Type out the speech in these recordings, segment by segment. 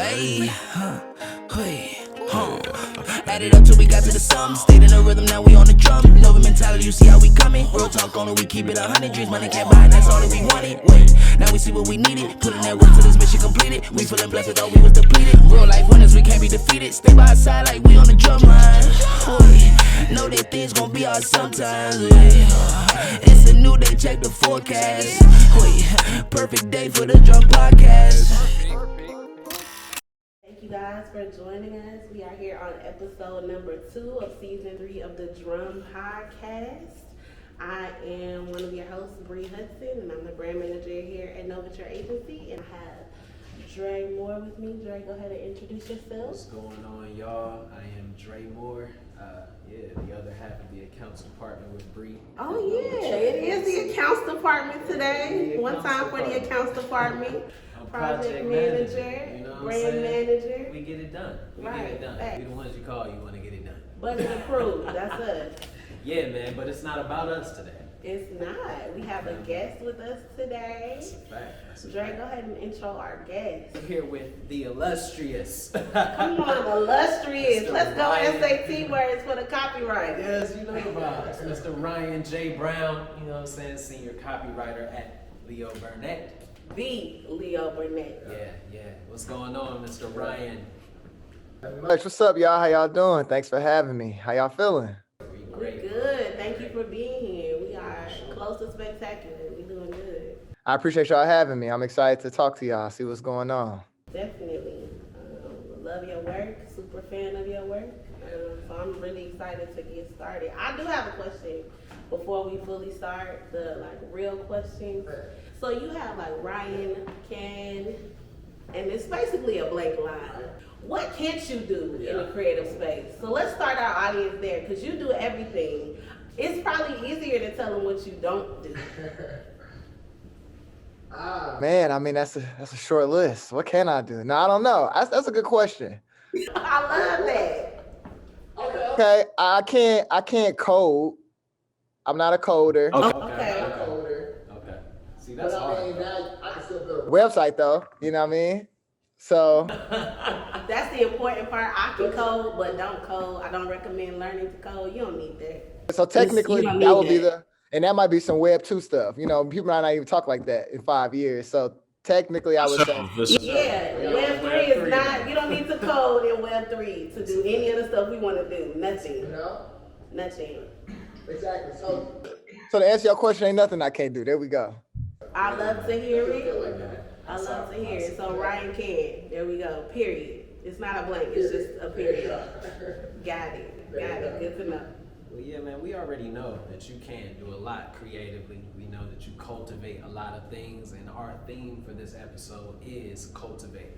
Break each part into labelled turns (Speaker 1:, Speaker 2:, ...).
Speaker 1: Hey, add it up till we got to the sum. Stayed in the rhythm, now we on the drum. Nova mentality, you see how we coming. Real talk on it, we keep it 100 dreams. Money can't buy it, that's all that we wanted. Wait, now we see what we needed. Putting that work till this mission completed. We feeling blessed, thought we was depleted. Real life winners, we can't be defeated. Stay by our side like we on the drum line. Know that things gon' be hard sometimes. It's a new day, check the forecast. Perfect day for the drum podcast.
Speaker 2: Thank you guys for joining us. We are here on episode number 2 of season 3 of the Drum Podcast. I am one of your hosts, Bree Hudson, and I'm the brand manager here at Novateur Agency. And I have Dre Murro with me. Dre, go ahead and introduce yourself.
Speaker 3: What's going on, y'all? I am Dre Murro. The other half of the accounts department with Bree.
Speaker 2: Oh yeah, it is the accounts department today. One time for the accounts department. Project manager,
Speaker 3: you know what
Speaker 2: brand manager.
Speaker 3: We get it done. We
Speaker 2: right.
Speaker 3: get it done.
Speaker 2: Right.
Speaker 3: We the ones you call, you want to get it done.
Speaker 2: Budget approved, that's us.
Speaker 3: Yeah, man, but it's not about us today.
Speaker 2: It's not. We have a guest with us today.
Speaker 3: That's a fact. That's a
Speaker 2: Dre,
Speaker 3: fact.
Speaker 2: go ahead and intro our guest.
Speaker 3: We're here with the illustrious.
Speaker 2: Come on, illustrious.
Speaker 3: Mr.
Speaker 2: Let's go
Speaker 3: Ryan.
Speaker 2: and say T words for the copyright.
Speaker 3: Yes, you know the vibes. Mr. Ryan J. Brown, you know what I'm saying, Senior Copywriter at Leo Burnett.
Speaker 2: The Leo Burnett.
Speaker 3: Yeah. What's going on, Mr. Ryan?
Speaker 4: What's up, y'all? How y'all doing? Thanks for having me. How y'all feeling?
Speaker 2: We're good. Thank you for being here. We are close to spectacular. We're doing good.
Speaker 4: I appreciate y'all having me. I'm excited to talk to y'all, see what's going on.
Speaker 2: Definitely. Love your work. Super fan of your work. So I'm really excited to get started. I do have a question before we fully start. The real question. So you have Ryan can, and it's basically a blank line. What can't you do in a creative space? So let's start our audience there, because you do everything. It's probably easier to tell them what you don't do.
Speaker 4: Man, I mean, that's a short list. What can I do? No, I don't know. That's a good question.
Speaker 2: I love that.
Speaker 4: Okay, I can't code. I'm not a coder.
Speaker 2: Okay.
Speaker 3: Okay. See, that's hard.
Speaker 4: I can still build a website though. You know what I mean? So
Speaker 2: That's the important part. I can code, but don't code. I don't recommend learning to code. You don't need that.
Speaker 4: so technically
Speaker 2: You don't
Speaker 4: that
Speaker 2: need
Speaker 4: would be
Speaker 2: that.
Speaker 4: and that might be some Web 2 stuff. You know, people might not even talk like that in 5 years. So technically I would say
Speaker 2: Yeah, Web 3 is not, you don't need to code in Web 3 to do any of the stuff we want to do. Nothing. Nothing.
Speaker 4: Exactly. So to answer your question, ain't nothing I can't do. There we go.
Speaker 2: I love to hear it. I love to hear it. So Ryan can. There we go. Period. It's not a blank. It's just a period. Got it. Good to know.
Speaker 3: Well, yeah, man, we already know that you can do a lot creatively. We know that you cultivate a lot of things, and our theme for this episode is Cultivate.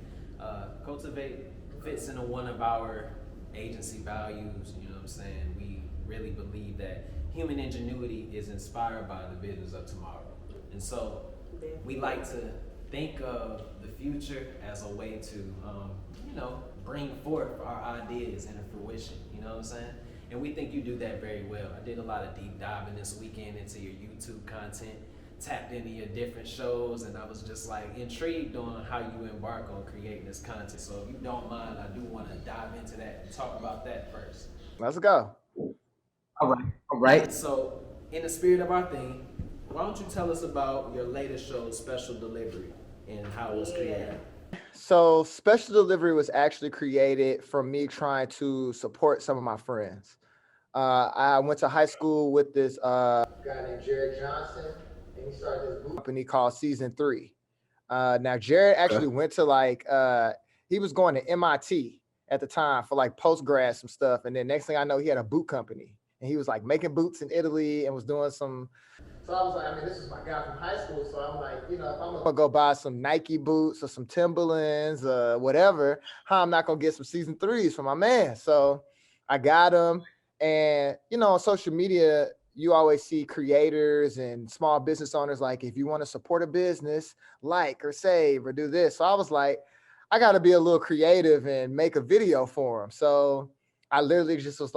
Speaker 3: Cultivate fits into one of our agency values, you know what I'm saying? We really believe that human ingenuity is inspired by the visions of tomorrow. And so we like to think of the future as a way to, bring forth our ideas into fruition, you know what I'm saying? And we think you do that very well. I did a lot of deep diving this weekend into your YouTube content, tapped into your different shows, and I was just intrigued on how you embark on creating this content. So if you don't mind, I do want to dive into that and talk about that first.
Speaker 4: Let's go.
Speaker 3: All right. So in the spirit of our theme, why don't you tell us about your latest show, Special Delivery, and how it was created?
Speaker 4: So Special Delivery was actually created from me trying to support some of my friends. I went to high school with this guy named Jared Johnson, and he started this boot company called Season 3. Now Jared actually went to he was going to MIT at the time for post-grad some stuff, and then next thing I know, he had a boot company, and he was making boots in Italy and was doing some. So I was like, this is my guy from high school. So I'm like, if I'm gonna go buy some Nike boots or some Timberlands, whatever, how I'm not gonna get some Season 3s for my man. So I got them, and on social media, you always see creators and small business owners if you want to support a business, or save or do this. So I was like, I got to be a little creative and make a video for them. So I literally just was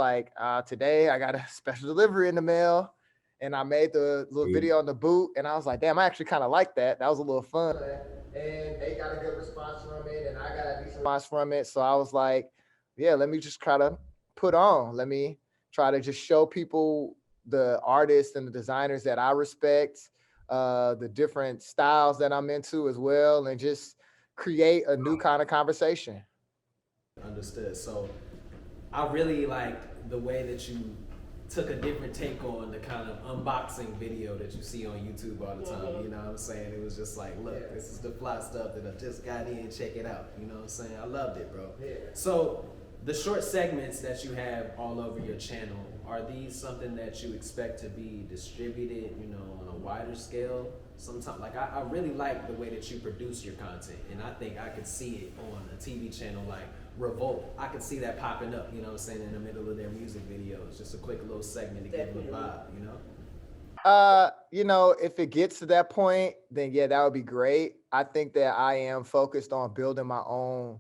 Speaker 4: today I got a special delivery in the mail. And I made the little video on the boot, and I was like, damn, I actually kind of like that. That was a little fun. And they got a good response from it, and I got a decent response from it. So I was like, yeah, let me just try to let me try to just show people the artists and the designers that I respect, the different styles that I'm into as well, and just create a new kind of conversation.
Speaker 3: Understood. So I really liked the way that you took a different take on the kind of unboxing video that you see on YouTube all the time. You know what I'm saying? It was just like, look, this is the fly stuff that I just got in, check it out. You know what I'm saying? I loved it, bro. Yeah. So the short segments that you have all over your channel, are these something that you expect to be distributed, you know, on a wider scale? Sometimes, like I really like the way that you produce your content, and I think I could see it on a TV channel like Revolt. I could see that popping up, you know what I'm saying, in the middle of their music videos. Just a quick little segment to give them a vibe, you know?
Speaker 4: You know, if it gets to that point, then yeah, that would be great. I think that I am focused on building my own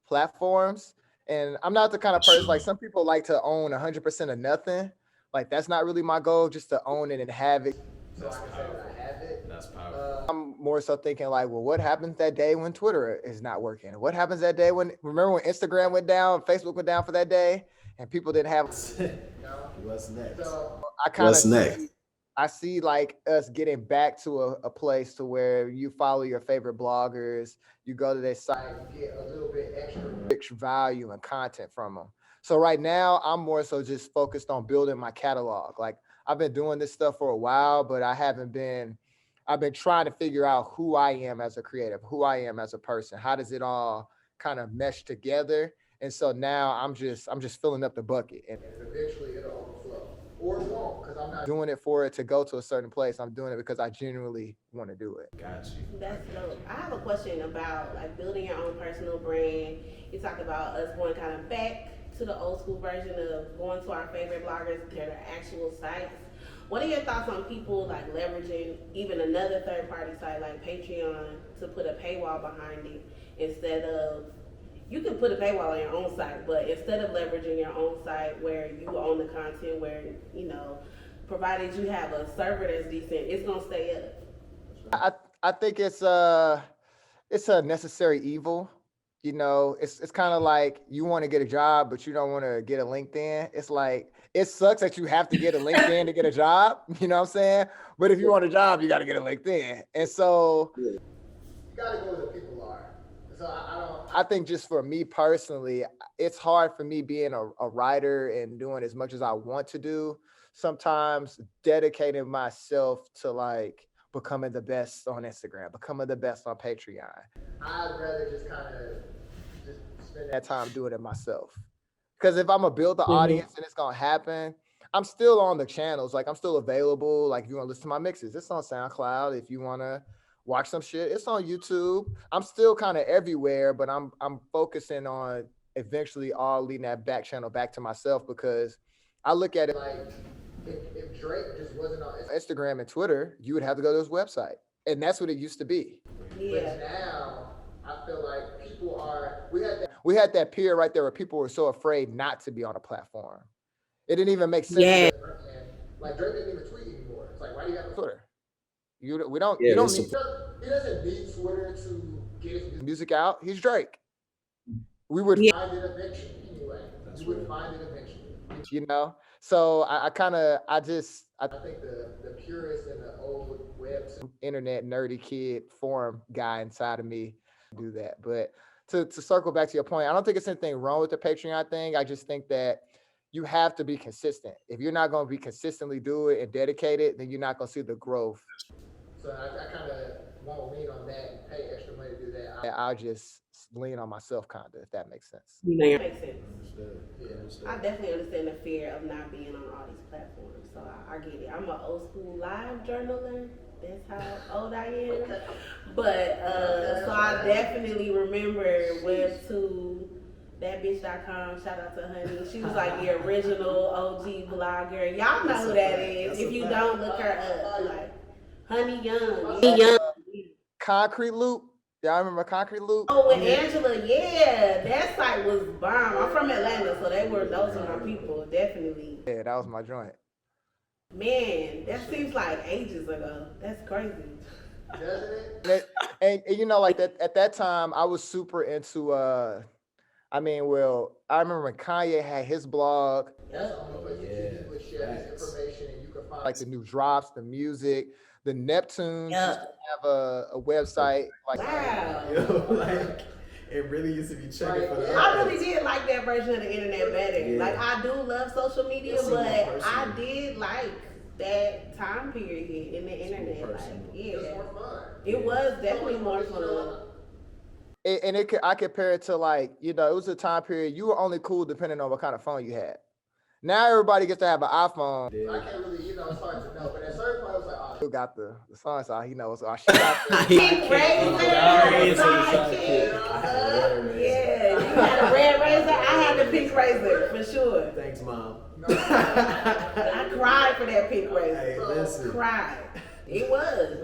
Speaker 4: platforms. And I'm not the kind of person, like some people like to own 100% of nothing. Like that's not really my goal, just to own it and have it.
Speaker 3: That's powerful. That's powerful.
Speaker 4: I'm more so thinking like, well, what happens that day when Twitter is not working? What happens that day remember when Instagram went down, Facebook went down for that day, and people didn't have.
Speaker 3: What's next?
Speaker 4: So I see like us getting back to a place to where you follow your favorite bloggers, you go to their site, you get a little bit extra rich value and content from them. So right now, I'm more so just focused on building my catalog. Like I've been doing this stuff for a while, but I've been trying to figure out who I am as a creative, who I am as a person. How does it all kind of mesh together? And so now I'm just filling up the bucket, and eventually it'll overflow. Or it won't, because I'm not doing it for it to go to a certain place. I'm doing it because I genuinely want to do it.
Speaker 3: Got you.
Speaker 2: That's dope. I have a question about like building your own personal brand. You talked about us going kind of back to the old school version of going to our favorite bloggers to their actual sites. What are your thoughts on people like leveraging even another third-party site like Patreon to put a paywall behind it instead of, you can put a paywall on your own site, but instead of leveraging your own site where you own the content, where, you know, provided you have a server that's decent, it's gonna stay up.
Speaker 4: I think it's a necessary evil. You know, it's kind of like you want to get a job, but you don't want to get a LinkedIn. It's like, it sucks that you have to get a LinkedIn to get a job. You know what I'm saying? But if you want a job, you got to get a LinkedIn. And so you got to go where the people are. So I think just for me personally, it's hard for me being a writer and doing as much as I want to do. Sometimes dedicating myself to like becoming the best on Instagram, becoming the best on Patreon. I'd rather just kind of just spend that time doing it myself. Because if I'm gonna build the audience and it's gonna happen, I'm still on the channels. Like I'm still available. Like if you want to listen to my mixes, it's on SoundCloud. If you want to watch some shit, it's on YouTube. I'm still kind of everywhere, but I'm focusing on eventually all leading that back channel back to myself, because I look at it like if Drake just wasn't on Instagram and Twitter, you would have to go to his website. And that's what it used to be.
Speaker 2: Yeah.
Speaker 4: But now I feel like people are, we had that period right there where people were so afraid not to be on a platform. It didn't even make sense.
Speaker 2: Yeah.
Speaker 4: Like Drake didn't even tweet anymore. It's like, why do you have a Twitter? You don't need, he doesn't need Twitter to get his music out. He's Drake. We would find it eventually anyway. You would find it eventually. You know? So I think the purist and the old web internet nerdy kid forum guy inside of me do that. But to circle back to your point, I don't think it's anything wrong with the Patreon thing. I just think that you have to be consistent. If you're not going to be consistently do it and dedicate it, then you're not going to see the growth. So I kind of won't lean on that and pay extra money to do that. I'll just lean on myself, kind of, if that makes sense.
Speaker 2: That makes sense.
Speaker 3: Understood.
Speaker 2: I definitely understand the fear of not being on all these platforms, so I get it. I'm an old school live journaler. That's how old I am. But so I definitely remember Web2, thatbitch.com. Shout out to Honey. She was like the original OG blogger. Y'all know who that is. If you don't, look her up. Like Honey Young.
Speaker 4: Concrete Loop. Y'all remember Concrete Loop?
Speaker 2: Oh, with Angela, yeah. That site was bomb. I'm from Atlanta, so those are my people, definitely.
Speaker 4: Yeah, that was my joint.
Speaker 2: Man, that seems like ages ago. That's crazy.
Speaker 4: Doesn't it? And you know, like that at that time, I was super into. I remember when Kanye had his blog. That's the only place that you would share this information, and you could find like the new drops, the music, the Neptunes used to have a website. Like,
Speaker 2: wow.
Speaker 3: Yo, like it really used to be checking for the.
Speaker 2: I really did like that version of the internet better.
Speaker 3: Yeah.
Speaker 2: Like I do love social media,
Speaker 3: It's
Speaker 2: but
Speaker 3: more personal.
Speaker 2: I did like that time period in the internet. Like, yeah,
Speaker 4: It's more fun.
Speaker 2: it was definitely more fun.
Speaker 4: And I compare it to, like, you know, it was a time period you were only cool depending on what kind of phone you had. Now everybody gets to have an iPhone.
Speaker 3: Yeah.
Speaker 4: I can't really, you know, it's hard to know. But at a certain point, I was like, oh, who got the song? So he knows. Oh, she got the
Speaker 2: Pink razor,
Speaker 3: Sidekick.
Speaker 2: sidekick. Yeah, you had a red razor. I had the pink razor for sure.
Speaker 3: Thanks, Mom.
Speaker 2: I cried for that pink razor.
Speaker 3: Hey, listen.
Speaker 2: Cried. It was.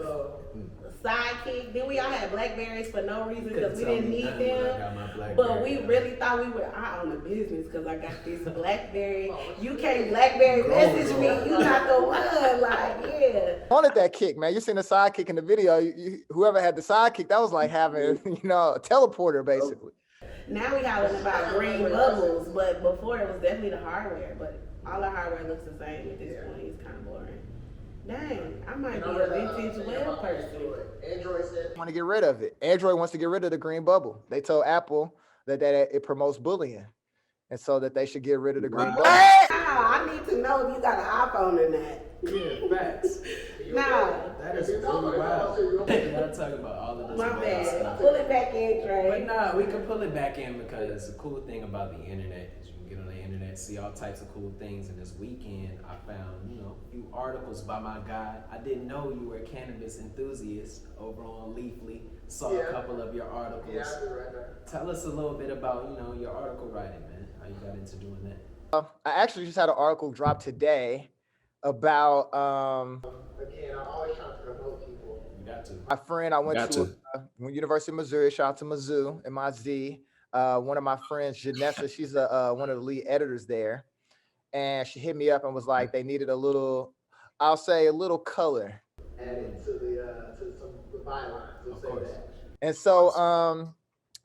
Speaker 2: Sidekick. Then we all had Blackberries for no reason because we didn't need them. But we really thought we were I own a business because I got this Blackberry. You can't Blackberry message me. You not the one. Like, yeah.
Speaker 4: wanted that kick, man. You seen the sidekick in the video. Whoever had the sidekick, that was like having, you know, a teleporter basically.
Speaker 2: Now we hollering about green bubbles, but before it was definitely the hardware. But all the hardware looks the same at this point. It's kind of boring. Dang, I might be a vintage web person.
Speaker 4: Android said want to get rid of it. Android wants to get rid of the green bubble. They told Apple that it promotes bullying, and so that they should get rid of the green bubble.
Speaker 2: I need to know if you got an iPhone or not.
Speaker 3: Yeah, facts.
Speaker 2: Nah.
Speaker 3: That is really wild. We gotta talk about all of this.
Speaker 2: My
Speaker 3: wild
Speaker 2: bad.
Speaker 3: stuff.
Speaker 2: Pull it back in, Trey.
Speaker 3: But nah, we can pull it back in because the cool thing about the internet is you can get on the internet, see all types of cool things. And this weekend, I found, you know, a few articles by my guy. I didn't know you were a cannabis enthusiast over on Leafly. Saw a couple of your articles.
Speaker 4: Yeah, I do right there.
Speaker 3: Tell us a little bit about, you know, your article writing, man. How you got into doing that?
Speaker 4: I actually just had an article drop today about again, I'm always trying to promote people.
Speaker 3: You got to.
Speaker 4: My friend, I went to University of Missouri. Shout out to Mizzou, MIZ. One of my friends, Janessa, she's one of the lead editors there, and she hit me up and was like, they needed a little, I'll say, a little color added to the bylines. We'll say that. And so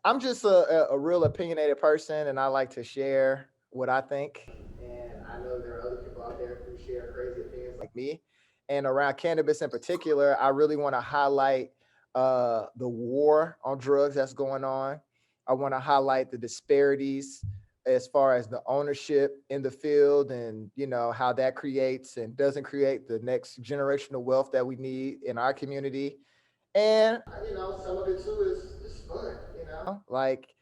Speaker 4: I'm just a real opinionated person, and I like to share what I think. And I know there are other people out there who share crazy opinions like me. And around cannabis in particular, I really want to highlight the war on drugs that's going on. I want to highlight the disparities as far as the ownership in the field and, you know, how that creates and doesn't create the next generational wealth that we need in our community. And, you know, some of it too is fun, you know, like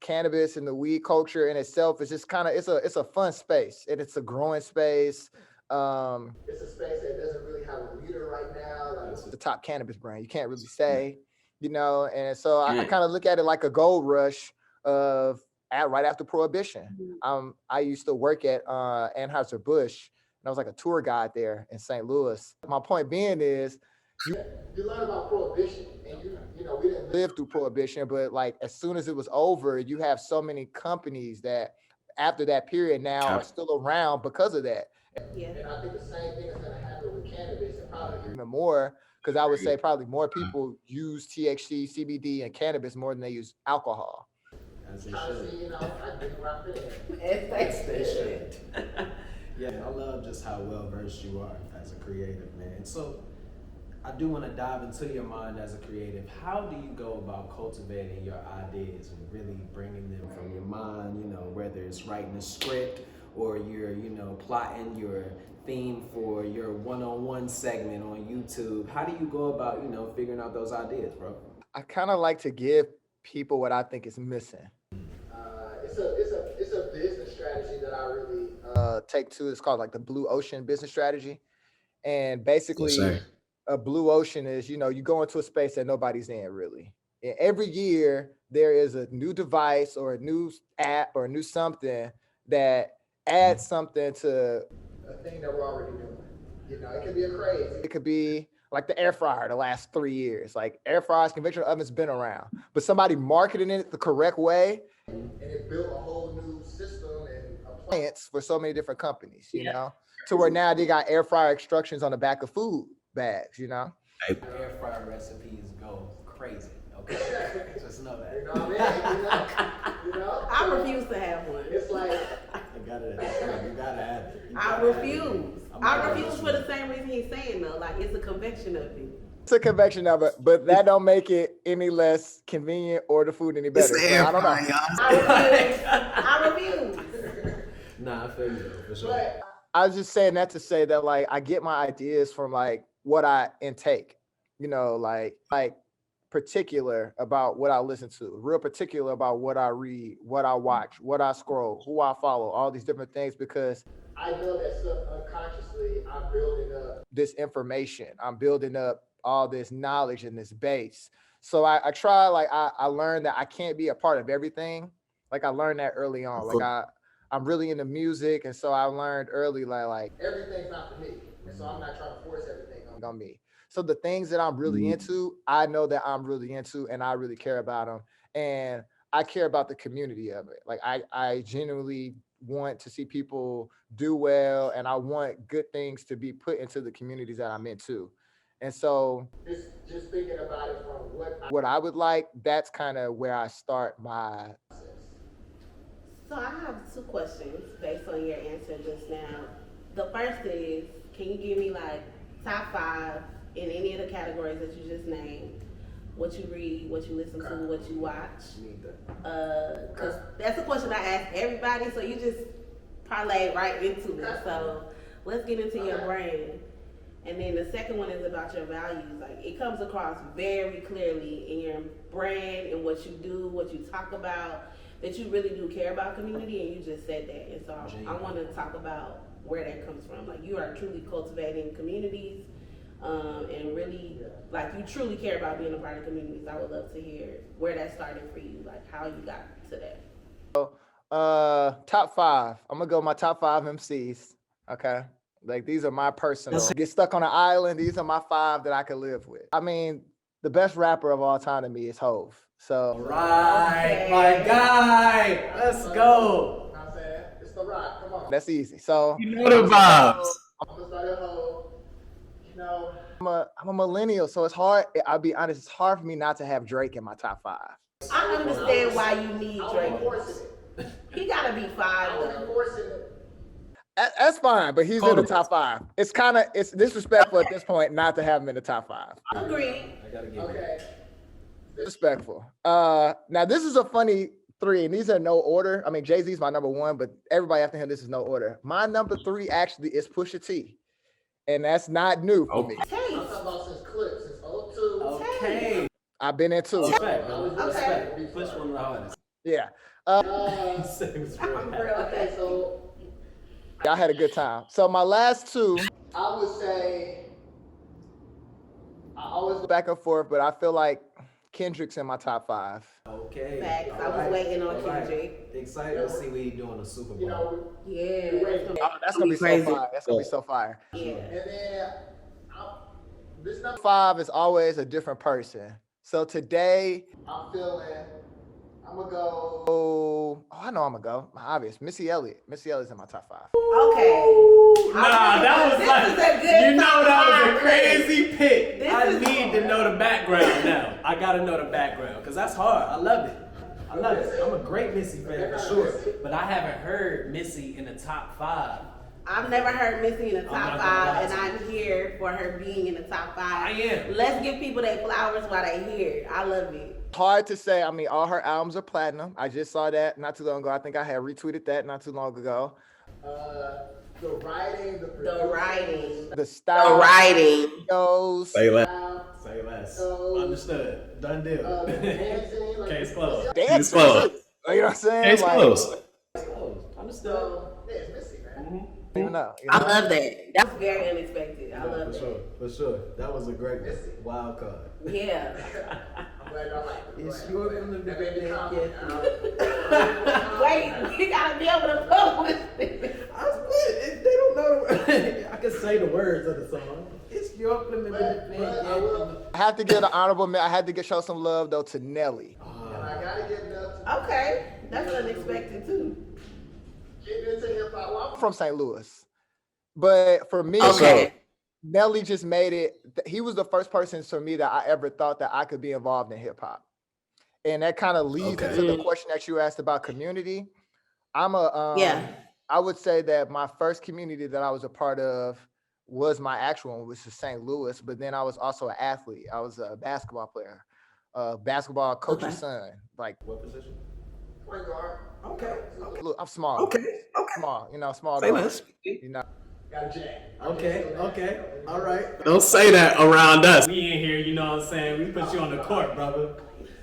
Speaker 4: cannabis and the weed culture in itself is just kind of, it's a fun space and it's a growing space. It's a space that doesn't really have a leader right now. Like, it's the top cannabis brand. You can't really say, you know, and so I kind of look at it like a gold rush of right after Prohibition. I used to work at Anheuser-Busch, and I was like a tour guide there in St. Louis. My point being is, you learn about Prohibition, and you know, we didn't live through Prohibition, but like as soon as it was over, you have so many companies that after that period now are still around because of that. Yeah. And I think the same thing is going to happen with cannabis, and probably even more, because I would say probably more people use THC, CBD, and cannabis more than they use alcohol.
Speaker 3: As they should.
Speaker 4: You know, I think where I fit in.
Speaker 3: As they should. Yeah, I love just how well versed you are as a creative, man. So I do want to dive into your mind as a creative. How do you go about cultivating your ideas and really bringing them from your mind, you know, whether it's writing a script or you're, you know, plotting your theme for your one-on-one segment on YouTube? How do you go about, you know, figuring out those ideas, bro? I
Speaker 4: kind of like to give people what I think is missing. It's a business strategy that I really take to. It's called like the Blue Ocean business strategy. And basically a blue ocean is, you know, you go into a space that nobody's in really. And every year there is a new device or a new app or a new something that adds something to a thing that we're already doing. You know, it could be a craze. It could be like the air fryer the last 3 years. Like air fryers, conventional ovens been around, but somebody marketing it the correct way, and it built a whole new system and appliance for so many different companies, you know, to where now they got air fryer instructions on the back of food bags, you know.
Speaker 3: Air fryer recipes go crazy. Okay, just know that.
Speaker 4: You know what I mean? You know?
Speaker 2: I refuse to have one.
Speaker 4: It's like,
Speaker 3: You gotta have it.
Speaker 2: I refuse. I refuse for the same reason he's saying though. Like it's a convection of it.
Speaker 4: it's a convection of it, but that don't make it any less convenient or the food any better. So I don't know.
Speaker 2: I refuse.
Speaker 3: Nah, I feel you though, for sure.
Speaker 4: But I was just saying that to say that like I get my ideas from like what I intake, you know, like particular about what I listen to, real particular about what I read, what I watch, what I scroll, who I follow, all these different things, because I know that subconsciously I'm building up this information. I'm building up all this knowledge and this base. So I try, like I learned that I can't be a part of everything. Like I learned that early on. Like I'm really into music, and so I learned early like everything's not for me, and so I'm not trying to force everything on me. So the things that I'm really into, I know that I'm really into, and I really care about them, and I care about the community of it. Like I genuinely want to see people do well, and I want good things to be put into the communities that I'm into. And so just thinking about it from what I would like, that's kind of where I start my process.
Speaker 2: So I have two questions based on your answer just now. The first is, can you give me like top 5 in any of the categories that you just named? What you read, what you listen to, what you watch? Because that's a question I ask everybody, so you just parlay right into it. So let's get into your brain. And then the second one is about your values. Like it comes across very clearly in your brand and what you do, what you talk about, that you really do care about community, and you just said that. And so I want to talk about where that comes from. Like you are truly cultivating communities, and really, like you truly care about being a part of communities. I would love to hear where that started for you, like how you got to that.
Speaker 4: So, top 5. I'm gonna go my top 5 MCs. Okay, like these are my personal. Get stuck on an island. These are my 5 that I could live with. I mean, the best rapper of all time to me is Hov. So,
Speaker 3: Right, my guy. Let's go.
Speaker 4: I'm saying it's the rock. Come on, that's easy. So
Speaker 5: You know the vibes.
Speaker 4: I'm gonna start at Hov. You know, I'm a millennial, so it's hard. I'll be honest, it's hard for me not to have Drake in my top 5.
Speaker 2: I understand why you need Drake. He gotta be 5 though.
Speaker 4: That's fine, but he's in the top 5. It's disrespectful at this point not to have him in the top 5.
Speaker 2: Agreed.
Speaker 3: I gotta give
Speaker 4: Okay. Disrespectful. Now this is a funny 3, and these are no order. I mean, Jay-Z's my number 1, but everybody after him, this is no order. My number 3 actually is Pusha T, and that's not new for me.
Speaker 2: Taste.
Speaker 4: I'm talking about since clips, since 02.
Speaker 3: Okay.
Speaker 4: I've been into it.
Speaker 3: Respect, man. Respect. We push one of the hardest.
Speaker 4: Yeah. Okay, so I had a good time. So my last 2, I would say I always go back and forth, but I feel like Kendrick's in my top 5.
Speaker 3: Okay.
Speaker 2: Facts. I was waiting on Kendrick.
Speaker 3: Excited to see what he's doing the Super Bowl.
Speaker 4: You know,
Speaker 2: Yeah.
Speaker 4: that's gonna be so fire. That's gonna be so fire.
Speaker 2: Yeah.
Speaker 4: And then this number 5 is always a different person. So today I'm gonna go. Oh, I know I'm gonna go. Obvious. Missy Elliott. Missy Elliott's in my top 5.
Speaker 2: Okay.
Speaker 5: Nah, that was like, you know that was a crazy pick.
Speaker 3: I need to know the background now. I gotta know the background because that's hard. I love it. I love it. I'm a great Missy fan for sure, but I haven't heard Missy in the top 5.
Speaker 2: I've never heard Missy in the
Speaker 3: I'm
Speaker 2: top
Speaker 3: not gonna
Speaker 2: 5, and
Speaker 3: lie to
Speaker 2: I'm here for her being in the top 5.
Speaker 3: I am.
Speaker 2: Let's give people their flowers while they here. I love it.
Speaker 4: Hard to say. I mean, all her albums are platinum. I just saw that not too long ago. I think I had retweeted that not too long ago. The writing, the style,
Speaker 2: The writing.
Speaker 4: videos.
Speaker 5: Say less.
Speaker 3: Say less. Understood. Done deal.
Speaker 4: Dancing,
Speaker 3: Case closed.
Speaker 5: It's close.
Speaker 4: You know what I'm saying?
Speaker 5: It's close.
Speaker 3: Case closed. Understood.
Speaker 4: Yeah, it's Missy, man.
Speaker 3: Mhm.
Speaker 4: Even know.
Speaker 2: I love that. That was very unexpected. I love
Speaker 3: For
Speaker 2: that.
Speaker 3: sure. For sure. That was a great wild card.
Speaker 2: Yeah.
Speaker 4: I'm glad y'all like it.
Speaker 3: It's your
Speaker 2: Wait, we gotta be able to publish it.
Speaker 3: I split. If they don't know, I can say the words of the song. It's your
Speaker 4: I have to get an honorable mention. I had to show some love though to Nelly.
Speaker 3: And
Speaker 4: I gotta give love to
Speaker 2: Okay, that's unexpected too.
Speaker 4: getting into hip hop. Well, I'm from St. Louis, but for me,
Speaker 2: Okay.
Speaker 4: Nelly just made it. He was the first person for me that I ever thought that I could be involved in hip hop. And that kind of leads into the question that you asked about community. I would say that my first community that I was a part of was my actual one, which is St. Louis. But then I was also an athlete. I was a basketball player, basketball coach's son. Like,
Speaker 3: What position?
Speaker 4: point guard.
Speaker 3: Okay.
Speaker 4: Look, I'm small.
Speaker 5: Okay.
Speaker 4: Small, small.
Speaker 5: Say
Speaker 4: guard,
Speaker 5: less.
Speaker 4: Got a jack.
Speaker 5: Okay. All right.
Speaker 6: Don't say that around us.
Speaker 5: We in here, you know what I'm saying? We put you on the court, brother.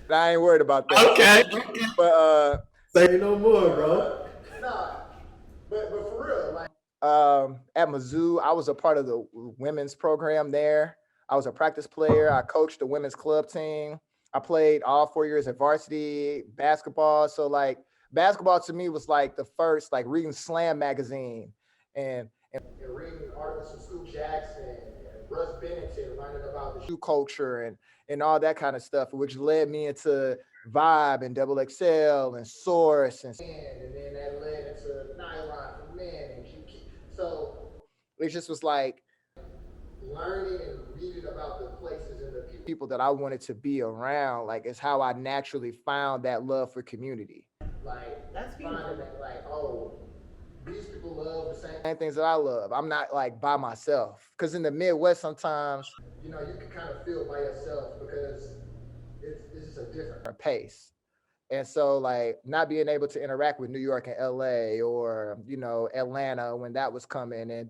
Speaker 4: But I ain't worried about that.
Speaker 6: Okay.
Speaker 4: But
Speaker 6: Say no more, bro.
Speaker 4: nah, but for real, like at Mizzou, I was a part of the women's program there. I was a practice player. I coached the women's club team. I played all 4 years at varsity basketball. So like basketball to me was like the first, like reading Slam magazine and reading articles from Scoop Jackson and Russ Bennington, learning about the shoe culture and all that kind of stuff, which led me into Vibe and Double XL and Source and then that led into Nylon for men and GQ. So it just was like learning and reading about the places and the people that I wanted to be around. Like it's how I naturally found that love for community. Like
Speaker 2: That's beautiful.
Speaker 4: finding that like, oh, these people love the same things that I love. I'm not like by myself. Because in the Midwest, sometimes, you can kind of feel by yourself because it's just a different pace. And so like not being able to interact with New York and LA or, Atlanta when that was coming and,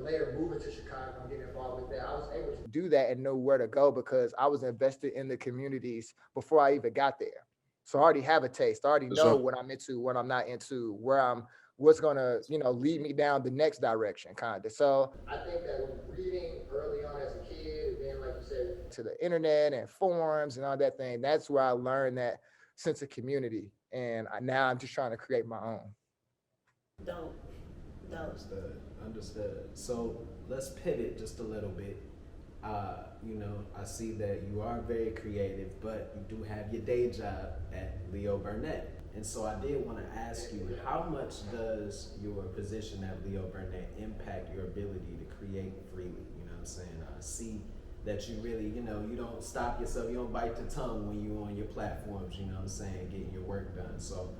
Speaker 4: later moving to Chicago and getting involved with that, I was able to do that and know where to go because I was invested in the communities before I even got there. So I already have a taste. I already know what I'm into, what I'm not into, what's gonna, lead me down the next direction, kind of. So I think that reading early on as a kid, and then like you said, to the internet and forums and all that thing, that's where I learned that sense of community. And now I'm just trying to create my own.
Speaker 2: Dope.
Speaker 3: Understood. So let's pivot just a little bit. I see that you are very creative, but you do have your day job at Leo Burnett. And so I did want to ask you, how much does your position at Leo Burnett impact your ability to create freely? You know what I'm saying? I see that you really, you don't stop yourself, you don't bite the tongue when you're on your platforms, you know what I'm saying, getting your work done. So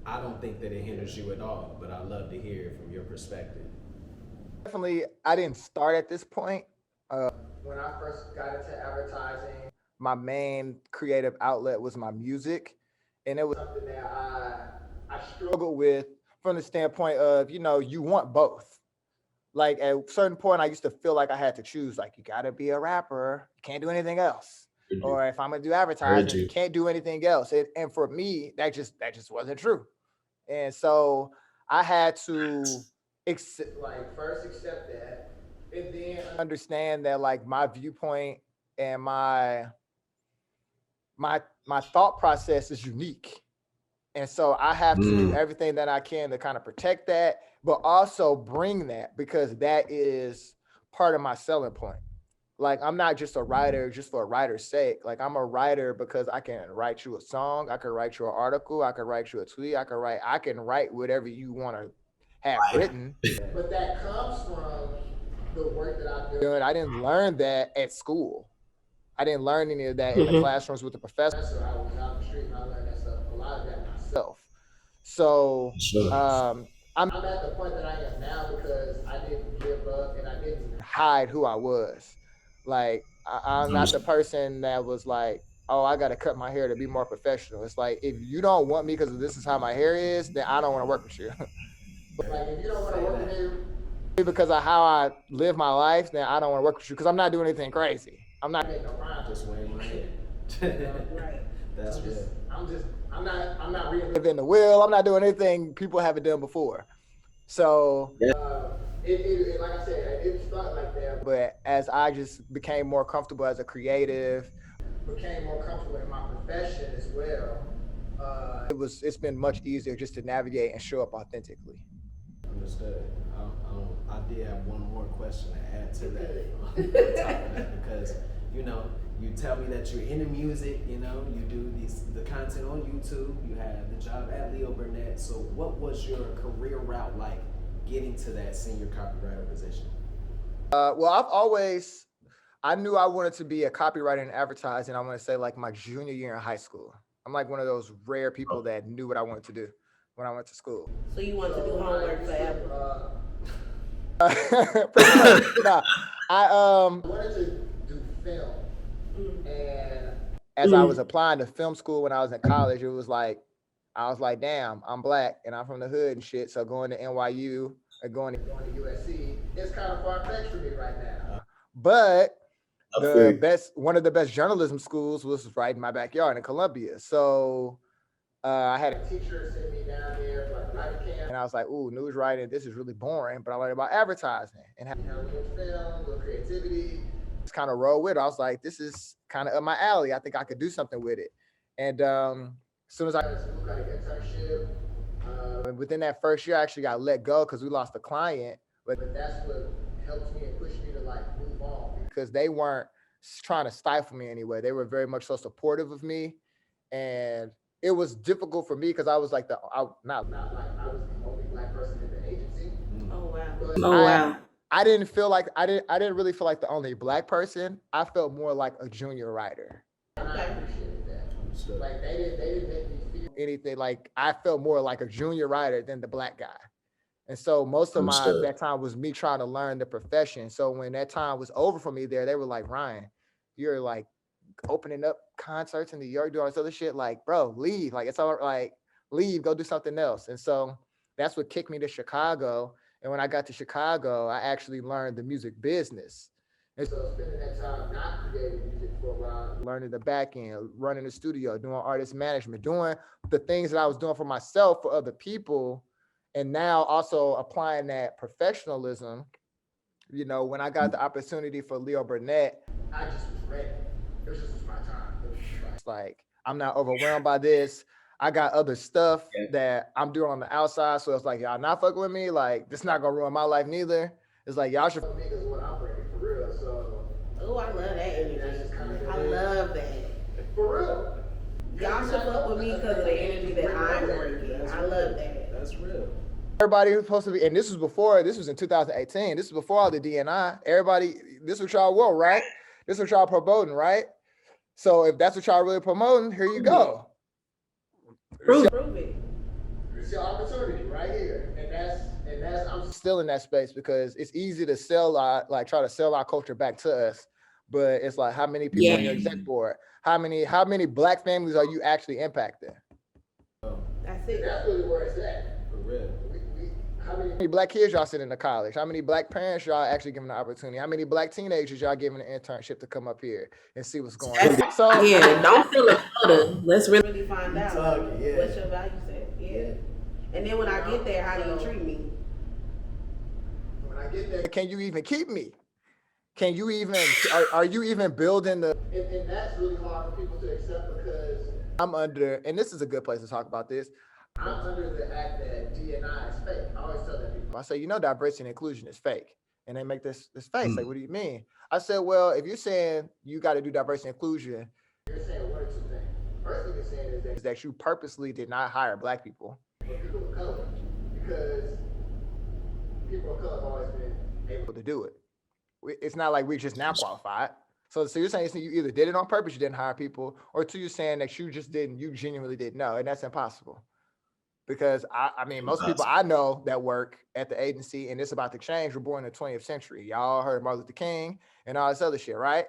Speaker 3: I don't think that it hinders you at all, but I'd love to hear it from your perspective.
Speaker 4: Definitely, I didn't start at this point. When I first got into advertising, my main creative outlet was my music. And it was something that I struggled with from the standpoint of, you want both. Like at a certain point, I used to feel like I had to choose, like, you got to be a rapper. You can't do anything else. Or if I'm going to do advertising, you can't do anything else. And for me, that just wasn't true. And so I had to first accept that and then understand that like my viewpoint and my thought process is unique. And so I have to do everything that I can to kind of protect that, but also bring that because that is part of my selling point. Like I'm not just a writer just for a writer's sake. Like I'm a writer because I can write you a song, I can write you an article, I can write you a tweet, I can write whatever you want to have written. But that comes from the work that I've been doing. I didn't learn that at school. I didn't learn any of that in the classrooms with the professor. I was out the street and I learned that stuff, a lot of that myself. So I'm at the point that I am now because I didn't give up and I didn't hide who I was. Like I'm not the person that was like, oh, I got to cut my hair to be more professional. It's like, if you don't want me because this is how my hair is, then I don't want to work with you. But like, if you don't want to work with me because of how I live my life, then I don't want to work with you because I'm not doing anything crazy. I'm not making no crime.
Speaker 3: Just wearing my hair.
Speaker 2: Right.
Speaker 3: That's good.
Speaker 4: I'm not reinventing the wheel. I'm not doing anything people haven't done before. So it like I said, it started like that. But as I just became more comfortable as a creative, became more comfortable in my profession as well, it's been much easier just to navigate and show up authentically.
Speaker 3: Understood. I did have one more question to add to that, on top of that, because you tell me that you're into music, you do the content on YouTube, you have the job at Leo Burnett. So what was your career route like getting to that senior copywriter position?
Speaker 4: Well, I knew I wanted to be a copywriter and advertising. I want to say like my junior year in high school. I'm like one of those rare people that knew what I wanted to do when I went to school.
Speaker 2: So you want to do homework forever?
Speaker 4: Pretty much. Nah, I wanted to do film, and as I was applying to film school when I was in college, it was like I was like, damn, I'm black and I'm from the hood and shit. So going to NYU or going to USC, it's kind of far-fetched for me right now. But one of the best journalism schools was right in my backyard in Columbia. So I had a teacher send me down there for like a writing camp, and I was like, ooh, news writing, this is really boring, but I learned about advertising and having a little film, a little creativity. Just kind of roll with it. I was like, this is kind of up my alley. I think I could do something with it. And as soon as I got an internship, within that first year, I actually got let go because we lost a client. But that's what helped me and pushed me to like move on, because they weren't trying to stifle me anyway. They were very much so supportive of me, and it was difficult for me because I was like I was the only black person in the agency.
Speaker 2: Oh wow!
Speaker 4: But I didn't feel like I didn't really feel like the only black person. I felt more like a junior writer. And I appreciated that. Like they didn't make me feel anything. Like I felt more like a junior writer than the black guy. And so most of that time was me trying to learn the profession. So when that time was over for me there, they were like, Ryan, you're like opening up concerts in New York, doing all this other shit. Like, bro, leave. Like, it's all like, leave, go do something else. And so that's what kicked me to Chicago. And when I got to Chicago, I actually learned the music business. And so spending that time not creating music for a while, learning the back end, running the studio, doing artist management, doing the things that I was doing for myself, for other people. And now also applying that professionalism. You know, when I got the opportunity for Leo Burnett, I just was ready. It was just my time. It's like, I'm not overwhelmed by this. I got other stuff that I'm doing on the outside. So it's like, y'all not fucking with me. Like, this not gonna ruin my life neither. It's like, y'all should fuck with me because what I'm bringing for real. So,
Speaker 2: oh, I love that energy. I love that.
Speaker 4: For real.
Speaker 2: Y'all should fuck with me because of the energy that I'm bringing. I love that.
Speaker 3: That's real.
Speaker 4: Everybody was supposed to be, and this was in 2018. This was before all the DNI. Everybody, this is what y'all want, right? This is what y'all promoting, right? So if that's what y'all really promoting, here you go.
Speaker 2: Prove it.
Speaker 4: It's your opportunity right here. And that's I'm still in that space because it's easy to try to sell our culture back to us. But it's like, how many people on your exec board? How many black families are you actually impacting?
Speaker 2: That's it.
Speaker 4: That's really where it's at.
Speaker 3: For real.
Speaker 4: How many black kids y'all sending to college? How many black parents y'all actually giving the opportunity? How many black teenagers y'all giving an internship to come up here and see what's going on? So
Speaker 2: yeah, don't feel a clutter. Let's really find out what's your value set. Yeah. And then when I get there, how do you treat me?
Speaker 4: When I get there, can you even keep me? Can you even are you even building the? And that's really hard for people to accept because I'm under, and this is a good place to talk about this. I'm under the act that D&I is fake. I always tell that people. I say, diversity and inclusion is fake. And they make this face. Like, what do you mean? I said, well, if you're saying you got to do diversity and inclusion, you're saying one or two things. First thing you're saying is that you purposely did not hire black people. But people of color, because people of color have always been able to do it. It's not like we're just now qualified. So you're saying you either did it on purpose, you didn't hire people, or two, you're saying that you genuinely didn't know, and that's impossible. Because I mean, most people I know that work at the agency and it's about to change were born in the 20th century. Y'all heard Martin Luther King and all this other shit, right?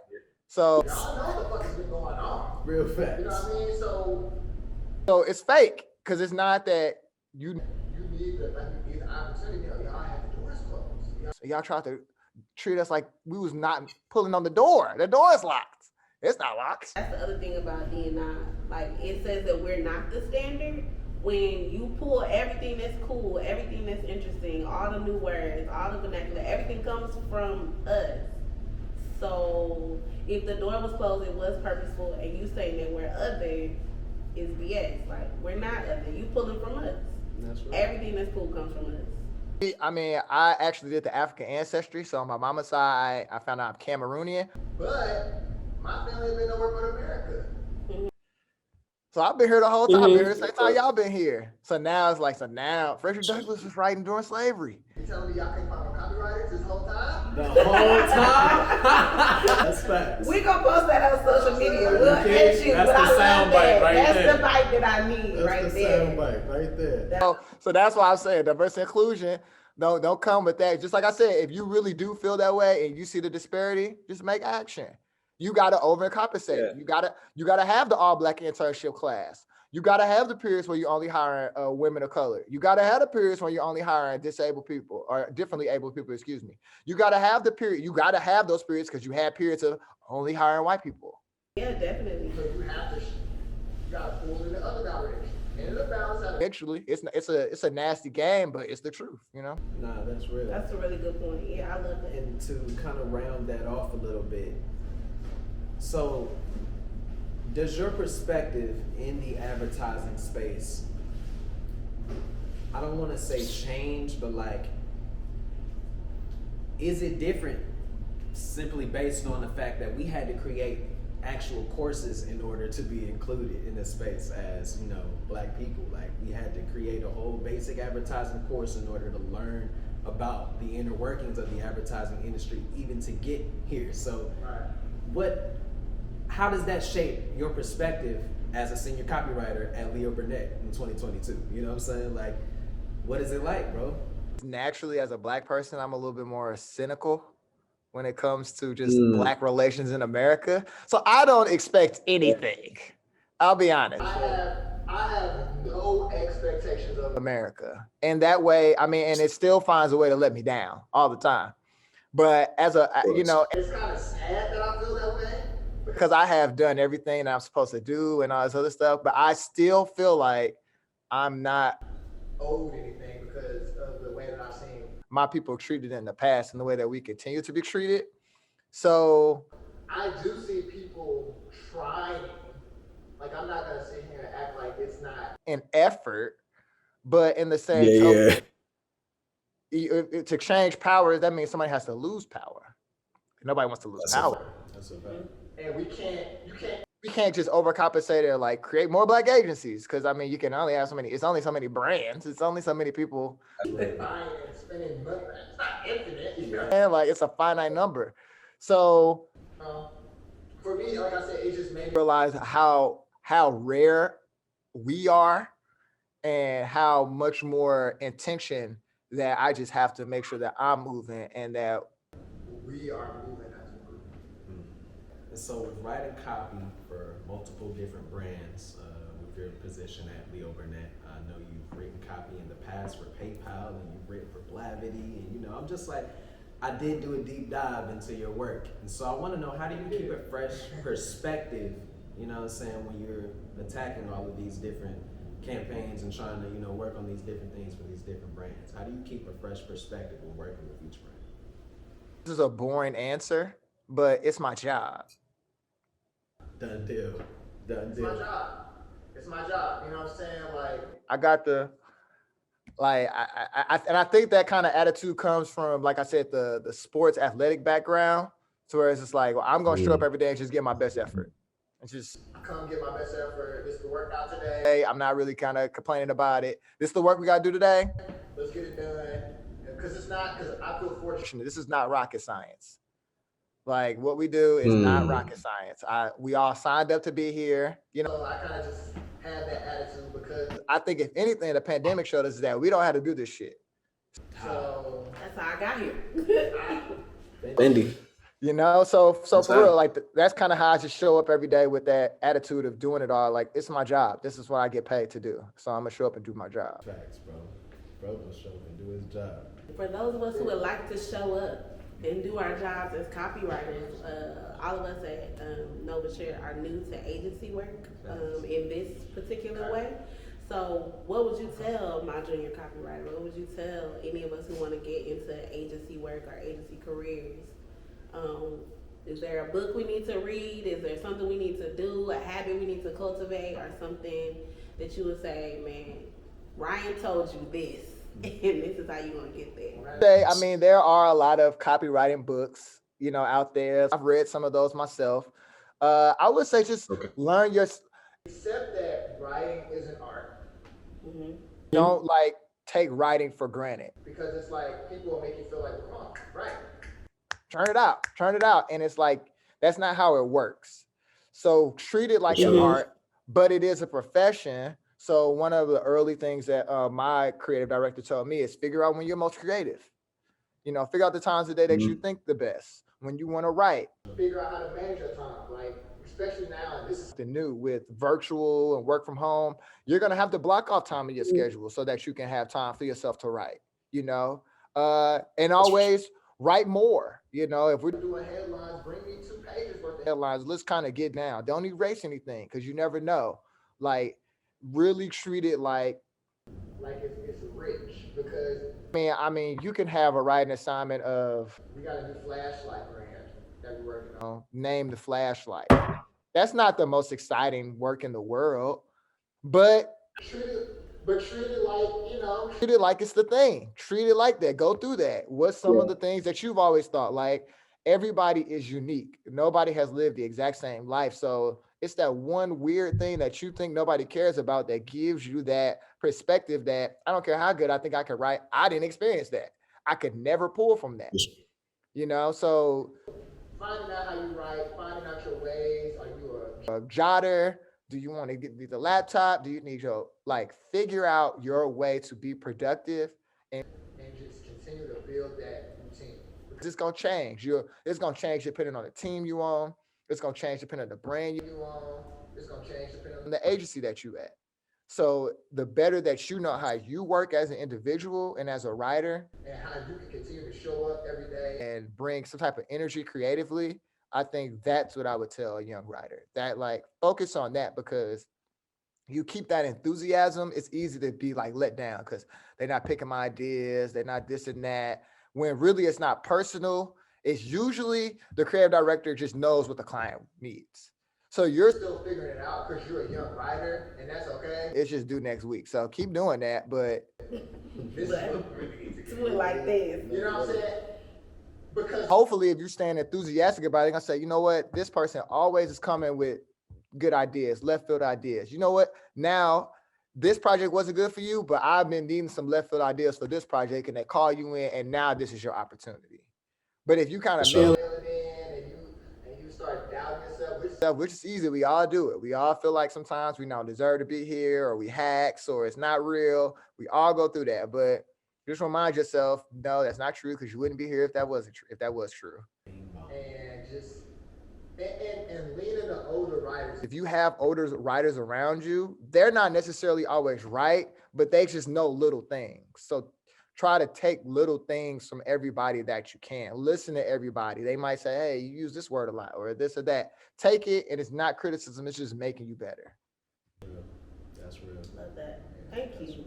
Speaker 4: So y'all know what the fuck has been going on. Real facts. You know what I mean? So it's fake because it's not that you need the opportunity. Y'all have the doors closed. So y'all tried to treat us like we was not pulling on the door. The door is locked. It's not locked.
Speaker 2: That's the other thing about D&I. Like, it says that we're not the standard. When you pull everything that's cool, everything that's interesting, all the new words, all the vernacular, everything comes from us. So if the door was closed, it was purposeful, and you saying that we're other is BS. Like, we're not other. You pulling from us.
Speaker 3: That's right.
Speaker 2: Everything that's cool comes from us.
Speaker 4: I mean, I actually did the African ancestry. So on my mama's side, I found out I'm Cameroonian. But my family ain't been nowhere but America. So I've been here the whole time. I've been here the same time y'all been here. So now it's like, Frederick Douglass was writing during slavery. You telling me y'all can't find no copywriters this whole time?
Speaker 6: The whole time? That's facts.
Speaker 2: We gonna post that on social media. We'll hit you,
Speaker 6: That's
Speaker 2: but I
Speaker 6: the
Speaker 2: love
Speaker 6: soundbite
Speaker 2: that.
Speaker 6: right
Speaker 2: That's
Speaker 6: there.
Speaker 2: the bite that I need
Speaker 6: That's
Speaker 2: right
Speaker 6: the
Speaker 2: there.
Speaker 6: soundbite right there.
Speaker 4: So that's why I'm saying diversity and inclusion. Don't come with that. Just like I said, if you really do feel that way and you see the disparity, just make action. You gotta overcompensate.
Speaker 7: Yeah.
Speaker 4: You gotta have the all black internship class. You gotta have the periods where you only hiring women of color. You gotta have the periods when you're only hiring disabled people or differently able people. Excuse me. You gotta have the period. You gotta have those periods because you had periods of only hiring white people.
Speaker 2: Yeah, definitely.
Speaker 4: So you have to. You gotta pull in the other direction. And the balance out. Eventually, it's a nasty game, but it's the truth, you know.
Speaker 3: Nah, that's real.
Speaker 2: That's a really good point. Yeah, I love that.
Speaker 3: And to kind of round that off a little bit, so does your perspective in the advertising space, I don't want to say change, but like, is it different simply based on the fact that we had to create actual courses in order to be included in the space as, you know, black people? Like, we had to create a whole basic advertising course in order to learn about the inner workings of the advertising industry even to get here. So how does that shape your perspective as a senior copywriter at Leo Burnett in 2022? You know what I'm saying? Like, what is it like, bro?
Speaker 4: Naturally, as a black person, I'm a little bit more cynical when it comes to just black relations in America. So I don't expect anything. I'll be honest. I have no expectations of America. And that way, I mean, and it still finds a way to let me down all the time. But as a, you know, it's kind of sad that I feel that way because I have done everything that I'm supposed to do and all this other stuff, but I still feel like I'm not owed anything because of the way that I've seen my people treated in the past and the way that we continue to be treated. So I do see people trying. Like, I'm not gonna sit here and act like it's not an effort, but in the same token, to change power, that means somebody has to lose power. Nobody wants to lose power.
Speaker 3: That's a fact.
Speaker 4: And we can't just overcompensate and like create more black agencies because I mean you can only have so many. It's only so many brands. It's only so many people buying and spending money. It's not infinite, you know? And like it's a finite number. So for me, like I said, it just made me realize how rare we are and how much more intention that I just have to make sure that I'm moving and that we are moving as a group.
Speaker 3: And so with writing copy for multiple different brands, with your position at Leo Burnett, I know you've written copy in the past for PayPal and you've written for Blavity, and you know, I'm just like, I did do a deep dive into your work. And so I want to know, how do you keep a fresh perspective, you know what I'm saying, when you're attacking all of these different campaigns and trying to, you know, work on these different things for these different brands? How do you keep a fresh perspective when working with each brand?
Speaker 4: This is a boring answer, but it's my job.
Speaker 3: Done deal.
Speaker 4: It's my job. It's my job. You know what I'm saying? Like I got the, like I think that kind of attitude comes from, like I said, the sports athletic background, to where it's just like, well, I'm gonna show up every day and just get my best effort. And just come get my best effort. This is the workout today. I'm not really kind of complaining about it. This is the work we gotta do today. Let's get it done. Because I feel fortunate. This is not rocket science. Like what we do is not rocket science. We all signed up to be here. You know, I kind of just had that attitude because I think if anything, the pandemic showed us that we don't have to do this shit. So
Speaker 2: that's how I got here.
Speaker 7: Bendy.
Speaker 4: You know, so for real, like that's kind of how I just show up every day with that attitude of doing it all. Like it's my job. This is what I get paid to do. So I'm gonna show up and do my job.
Speaker 3: Facts, bro. Bro will show up and do his job.
Speaker 2: For those of us who would like to show up and do our jobs as copywriters, all of us at Novateur are new to agency work in this particular way. So what would you tell my junior copywriter? What would you tell any of us who want to get into agency work or agency careers? Is there a book we need to read? Is there something we need to do, a habit we need to cultivate, or something that you would say, man, Ryan told you this, and this is how you're going to get there?
Speaker 4: I mean, there are a lot of copywriting books, you know, out there. I've read some of those myself. I would say just learn Accept that writing is an art.
Speaker 2: Mm-hmm.
Speaker 4: Don't like take writing for granted because it's like people will make you feel like, come on, right? Turn it out. And it's like, that's not how it works. So treat it like an art, but it is a profession. So one of the early things that my creative director told me is figure out when you're most creative. You know, figure out the times of the day that you think the best. When you want to write, figure out how to manage your time. Like, especially now, and this is the new with virtual and work from home, you're going to have to block off time in your schedule so that you can have time for yourself to write, you know, and always write more. You know, if we're doing headlines, bring me 2 pages worth of headlines. Let's kind of get down. Don't erase anything because you never know. Like, really treat it like it's rich because I mean, you can have a writing assignment of we got a new flashlight brand that we're working on. Name the flashlight. That's not the most exciting work in the world, but treat it like, you know, treat it like it's the thing. Treat it like that. Go through that. What's some of the things that you've always thought? Like, everybody is unique. Nobody has lived the exact same life. So it's that one weird thing that you think nobody cares about that gives you that perspective that I don't care how good I think I could write. I didn't experience that. I could never pull from that. You know, so finding out how you write, finding out your ways. Are you a jotter? Do you want to get the laptop? Do you need your, like, figure out your way to be productive and just continue to build that routine. Because it's going to change. It's going to change depending on the team you on. It's going to change depending on the brand you on. It's going to change depending on the agency that you at. So the better that you know how you work as an individual and as a writer and how you can continue to show up every day and bring some type of energy creatively, I think that's what I would tell a young writer. That, like, focus on that because you keep that enthusiasm, it's easy to be like let down because they're not picking my ideas, they're not this and that. When really it's not personal, it's usually the creative director just knows what the client needs. So you're still figuring it out because you're a young writer, and that's okay. It's just due next week. So keep doing that, but this is what we really need to
Speaker 2: do it like this.
Speaker 4: You know what I'm saying? Because hopefully if you're staying enthusiastic about it, you're gonna say, you know what, this person always is coming with good ideas, left field ideas. You know what? Now, this project wasn't good for you, but I've been needing some left field ideas for this project, and they call you in, and now this is your opportunity. But if you kind of mail it in and you start doubting yourself, which is easy, we all do it. We all feel like sometimes we don't deserve to be here, or we hacks, or it's not real. We all go through that, but just remind yourself, no, that's not true because you wouldn't be here if that wasn't true. If that was true, and just. And lean into older writers. If you have older writers around you, they're not necessarily always right, but they just know little things. So try to take little things from everybody that you can. Listen to everybody. They might say, hey, you use this word a lot or this or that. Take it, and it's not criticism. It's just making you better.
Speaker 6: That's real.
Speaker 2: Love that. Thank you.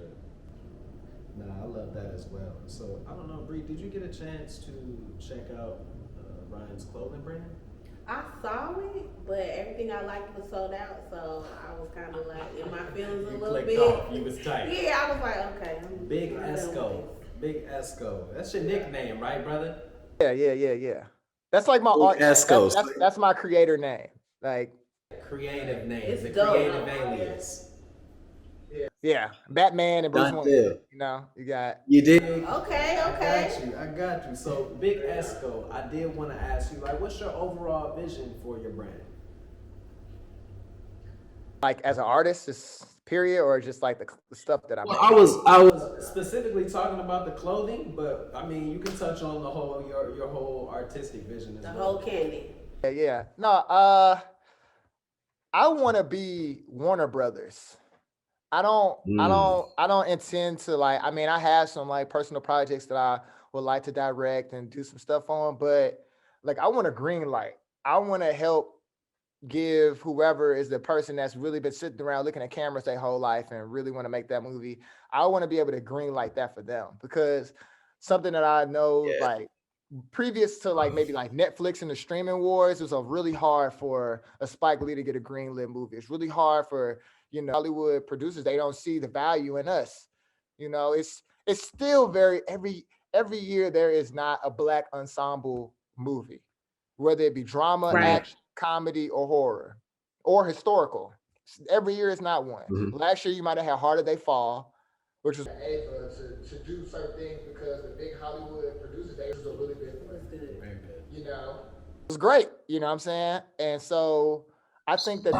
Speaker 6: Nah, I love that as well. So I don't know, Bree, did you get a chance to check out Ryan's clothing brand?
Speaker 2: I saw it, but everything I liked was sold out, so I was kind of like in my feelings a little bit.
Speaker 3: Off. You was tight.
Speaker 2: Yeah, I was like, okay.
Speaker 3: Big Esco. Big Esco. That's your nickname, right, brother?
Speaker 4: Yeah. That's like my art. That's my creator name. Like,
Speaker 3: creative name.
Speaker 2: It's
Speaker 3: the
Speaker 2: dope.
Speaker 3: Creative alias.
Speaker 4: Yeah, Batman and Bruce Wayne. You know, you
Speaker 6: did.
Speaker 2: Okay.
Speaker 6: I got you. So
Speaker 3: Big Esco, I did want to ask you, like, what's your overall vision for your brand?
Speaker 4: Like, as an artist, just period, or just like the stuff that I make?
Speaker 3: I was specifically talking about the clothing, but I mean, you can touch on the whole your whole artistic vision as
Speaker 2: the
Speaker 3: well.
Speaker 2: whole candy.
Speaker 4: Yeah. No, I want to be Warner Brothers. I don't intend to, like, I mean, I have some like personal projects that I would like to direct and do some stuff on, but like, I want a green light. I want to help give whoever is the person that's really been sitting around looking at cameras their whole life and really want to make that movie. I want to be able to green light that for them, because something that I know, like, previous to like maybe like Netflix and the streaming wars, it was really hard for a Spike Lee to get a greenlit movie. It's really hard for, you know, Hollywood producers. They don't see the value in us. You know, it's still very, every year there is not a Black ensemble movie, whether it be drama, action, comedy, or horror, or historical. Every year is not one. Last year you might have had Harder They Fall, which was Ava to do certain things because the big Hollywood producers, they was a really big one.
Speaker 3: Very good.
Speaker 4: You know, it was great. You know what I'm saying? And so I think that's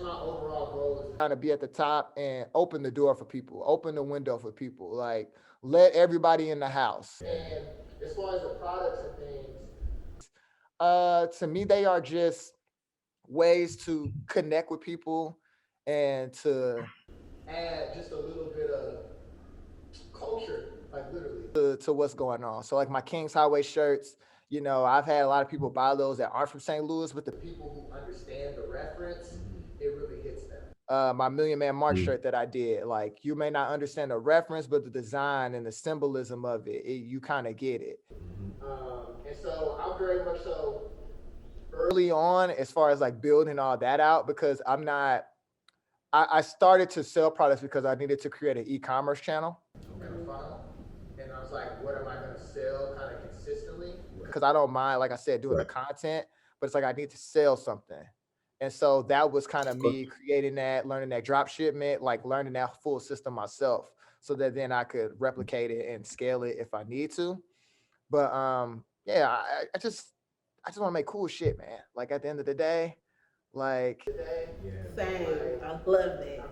Speaker 4: my overall goal, is kind of be at the top and open the door for people, open the window for people, like let everybody in the house. And as far as the products and things, to me, they are just ways to connect with people and to add just a little bit of culture, like literally, to what's going on. So like my King's Highway shirts, you know, I've had a lot of people buy those that aren't from St. Louis, but the people who understand the reference, it really hits them. My Million Man March shirt that I did, like you may not understand the reference, but the design and the symbolism of it, you kind of get it. And so I'm very much so early on as far as like building all that out, because I started to sell products because I needed to create an e-commerce channel. And I was like, what am I going to sell kind of consistently? Because I don't mind, like I said, doing the content, but it's like I need to sell something. And so that was kind of me creating that, learning that drop shipment, like learning that full system myself, so that then I could replicate it and scale it if I need to. But yeah, I just want to make cool shit, man. Like at the end of the day, like
Speaker 2: Same. I love that.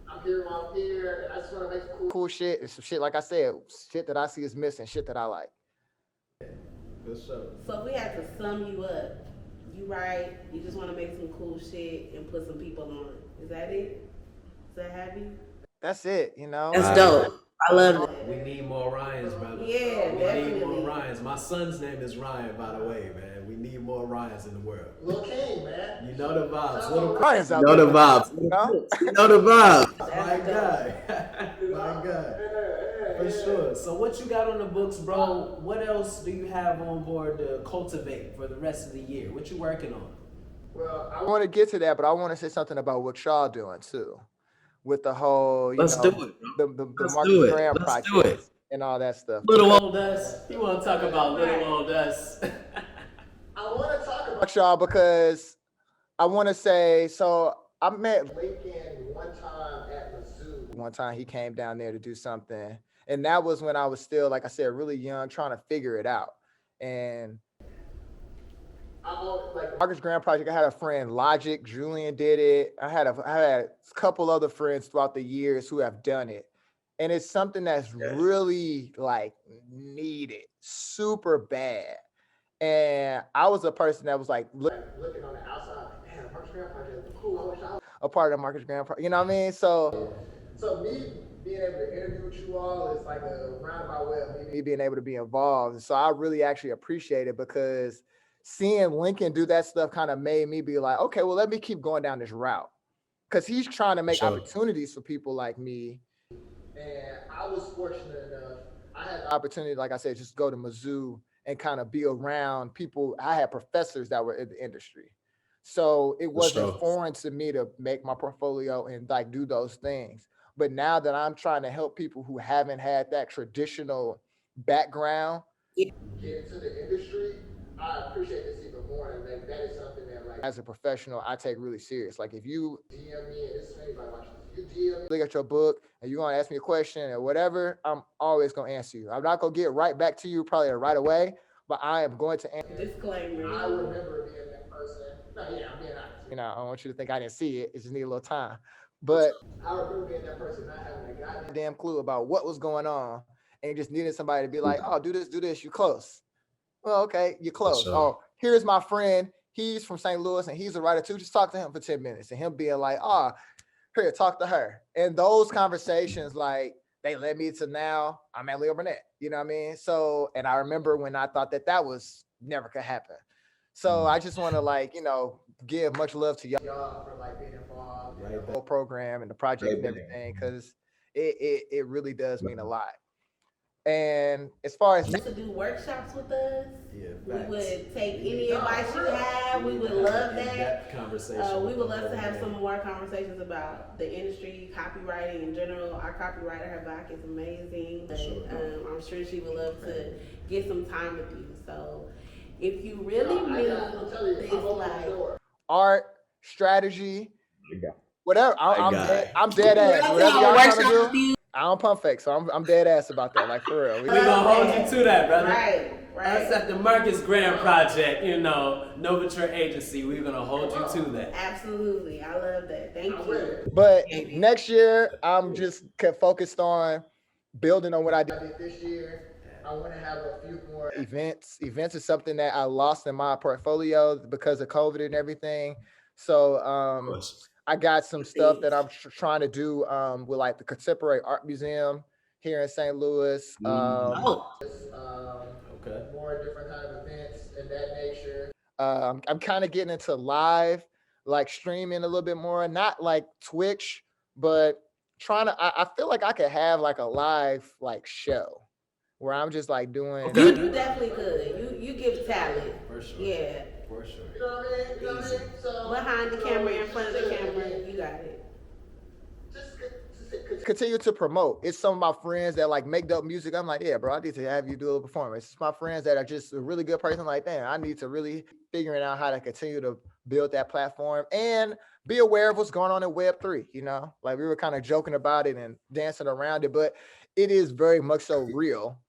Speaker 4: I'm here, and I just want to make some cool shit. And some shit, like I said, shit that I see is missing, shit that I like.
Speaker 6: Good show.
Speaker 2: So if we had to sum you up, you write, you just want to make some cool shit and put some people on. Is that it? Is that happy?
Speaker 4: That's it, you know?
Speaker 2: That's dope. I love it.
Speaker 3: We need more Ryans, brother.
Speaker 2: Yeah,
Speaker 3: we
Speaker 2: definitely.
Speaker 3: need more Ryans. My son's name is Ryan, by the way, man. We need more Ryans in the world.
Speaker 4: Lil King, man.
Speaker 3: You know the vibes.
Speaker 4: Little Ryan's out
Speaker 5: Know
Speaker 4: there.
Speaker 5: the vibes.
Speaker 4: You know?
Speaker 5: You know the vibes.
Speaker 3: My guy. My guy. For sure. So what you got on the books, bro? What else do you have on board to cultivate for the rest of the year? What you working on?
Speaker 4: Well, I want to get to that, but I want to say something about what y'all doing too, with the whole,
Speaker 5: Let's do it, bro.
Speaker 4: the
Speaker 5: Let's
Speaker 4: Marcus
Speaker 5: do it.
Speaker 4: Graham
Speaker 5: Let's do
Speaker 4: project
Speaker 5: it.
Speaker 4: and all that stuff.
Speaker 3: Little old us. You want to talk about little old us?
Speaker 4: I want to talk about y'all because I want to say, so I met Lincoln one time at Mizzou. One time he came down there to do something. And that was when I was still, like I said, really young, trying to figure it out. And like Marcus Graham project, I had a friend, Logic, Julian did it. I had a couple other friends throughout the years who have done it. And it's something that's really like needed, super bad. And I was a person that was like looking on the outside, like, man, Marcus Graham project is cool. I wish I was a part of the Marcus Graham project. You know what I mean? So me being able to interview with you all is like a roundabout way of me being able to be involved. And so I really actually appreciate it, because seeing Lincoln do that stuff kind of made me be like, okay, well, let me keep going down this route. Because he's trying to make opportunities for people like me. And I was fortunate enough, I had the opportunity, like I said, just go to Mizzou and kind of be around people. I had professors that were in the industry. So it wasn't foreign to me to make my portfolio and like do those things. But now that I'm trying to help people who haven't had that traditional background get into the industry, I appreciate this even more. And like, that is something that, like, as a professional, I take really serious. Like if you DM me, and this is anybody watching this, you DM me, look at your book, and you're gonna ask me a question or whatever, I'm always gonna answer you. I'm not gonna get right back to you probably right away, but I am going to answer.
Speaker 2: Disclaimer.
Speaker 4: I remember being that person. No, yeah, I'm being honest. You know, I don't want you to think I didn't see it. It just need a little time. But I remember being that person not having a goddamn clue about what was going on, and just needed somebody to be like, oh, do this, you close. Well, okay, you're close. Sure. Oh, here's my friend. He's from St. Louis and he's a writer too. Just talk to him for 10 minutes, and him being like, oh, here, talk to her. And those conversations, like, they led me to now I'm at Leo Burnett. You know what I mean? So, and I remember when I thought that was never could happen. So I just want to, like, you know, give much love to y'all for like being involved in the whole program and the project and everything, because it really does mean a lot. And as far as
Speaker 2: to do workshops with us,
Speaker 3: Yeah,
Speaker 2: we would take any advice you have. We would love that.
Speaker 3: Conversation.
Speaker 2: We would love to have some more conversations about the industry, copywriting in general. Our copywriter, Hibak, is amazing. I'm sure she would love to get some time with you. So if you really need this, like
Speaker 4: art, strategy, Whatever. I'm dead ass. Whatever y'all trying to do. I don't pump fake, so I'm dead ass about that. Like for real.
Speaker 5: We're gonna hold you to that, brother.
Speaker 2: Right.
Speaker 5: Us at the Marcus Graham Project, Novateur Agency, we're gonna hold you to that.
Speaker 2: Absolutely. I love that. Thank you.
Speaker 4: But next year, I'm just focused on building on what I did this year. I want to have a few more events. Events is something that I lost in my portfolio because of COVID and everything. So I got some stuff that I'm trying to do with like the Contemporary Art Museum here in St. Louis. More different kind of events in that nature. I'm kind of getting into live, like streaming a little bit more, not like Twitch, but trying to, I feel like I could have like a live like show where I'm just like doing.
Speaker 2: You definitely could. You give talent.
Speaker 3: For sure.
Speaker 2: Yeah.
Speaker 3: For sure.
Speaker 4: You know what I mean? So,
Speaker 2: behind the camera, in front of the camera, you got it.
Speaker 4: Continue to promote. It's some of my friends that like make dope music. I'm like, yeah, bro, I need to have you do a performance. It's my friends that are just a really good person. Like, damn, I need to really figuring out how to continue to build that platform and be aware of what's going on in Web3. Like we were kind of joking about it and dancing around it, but it is very much so real.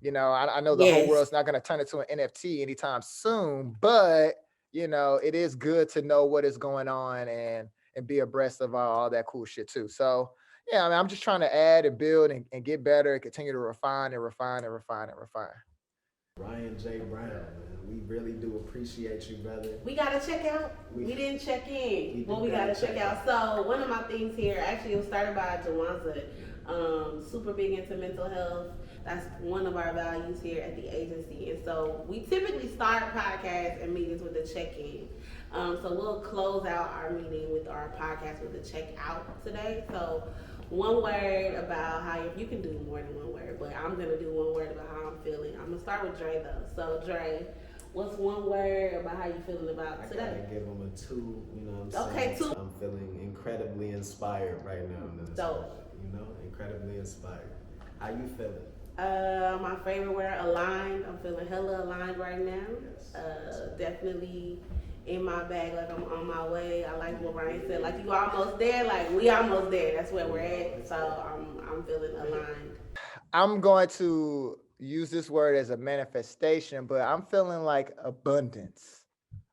Speaker 4: I know the whole world's not going to turn into an NFT anytime soon, but it is good to know what is going on and be abreast of all that cool shit too. So yeah, I'm just trying to add and build and get better and continue to refine and refine and refine and refine.
Speaker 6: Ryan J. Brown, man, we really do appreciate you, brother.
Speaker 2: We gotta check out. We didn't check in. We gotta check out. So one of my things here, actually it was started by Jawanza, super big into mental health. That's one of our values here at the agency. And so we typically start podcasts and meetings with a check-in. So we'll close out our meeting with our podcast with a check-out today. So one word about how you can do more than one word, but I'm gonna do one word about how I'm feeling. I'm gonna start with Dre though. So Dre, what's one word about how you feeling about today?
Speaker 6: I gotta give them a 2. You know what I'm
Speaker 2: saying?
Speaker 6: Okay, 2. I'm feeling incredibly inspired right now. Incredibly inspired. How you feeling?
Speaker 2: My favorite word, aligned. I'm feeling hella aligned right now. Yes. Definitely in my bag, like I'm on my way. I like what Ryan said, like you almost there, like we almost there. That's where we're at. So I'm feeling aligned.
Speaker 4: I'm going to use this word as a manifestation, but I'm feeling like abundance.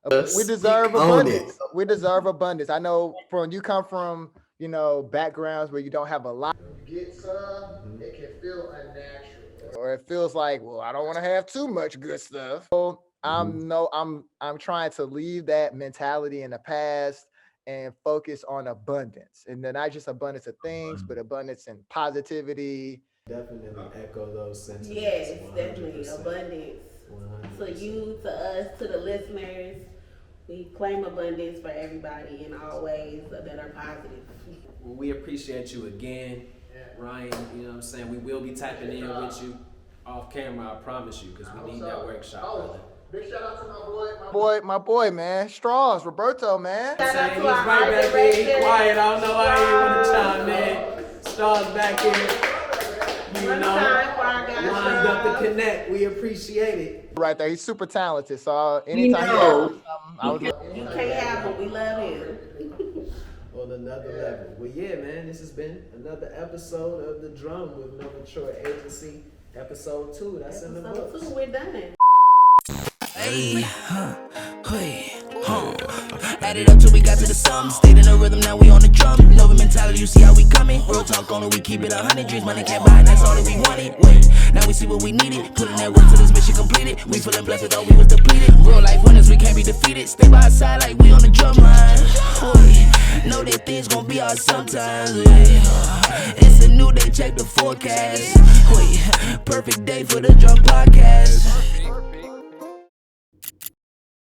Speaker 4: We deserve abundance. We deserve abundance. I know you come from, backgrounds where you don't have a lot. You get some, it can feel unnatural. Or it feels like, well, I don't want to have too much good stuff. So I'm trying to leave that mentality in the past and focus on abundance. And then not just abundance of things, but abundance and positivity.
Speaker 6: Definitely echo those sentiments.
Speaker 2: Yes, 100%. Definitely abundance. 100%. To you, to us, to the listeners. We claim abundance for everybody in all ways that are positive.
Speaker 3: Well, we appreciate you again, Ryan. You know what I'm saying? We will be tapping in with you off camera, I promise you, because we need that workshop, brother.
Speaker 4: Big shout out to my boy, man. Straws, Roberto, man.
Speaker 5: He's right back there. He quiet. I don't know why he didn't want to chime in. Straws back here. Lined up to connect. We appreciate it.
Speaker 4: Right there. He's super talented. So anytime
Speaker 2: you can't have him. We love him.
Speaker 6: On another level. Well, yeah, man. This has been another episode of The Drum with Novateur Agency. Episode 2. That's in the books.
Speaker 2: Episode 2. We're done.
Speaker 1: Hey, add it up till we got to the sum. Stayed in the rhythm, now we on the drum. Nova mentality, you see how we coming. Real talk on it, we keep it 100 dreams. Money can't buy, and that's all that we wanted. Wait, now we see what we needed. Putting that work till this mission completed. We feeling blessed, we thought we was depleted. Real life winners, we can't be defeated. Stay by our side like we on the drum line. Know that things gon' be hard sometimes. It's a new day, check the forecast. Perfect day for the drum podcast.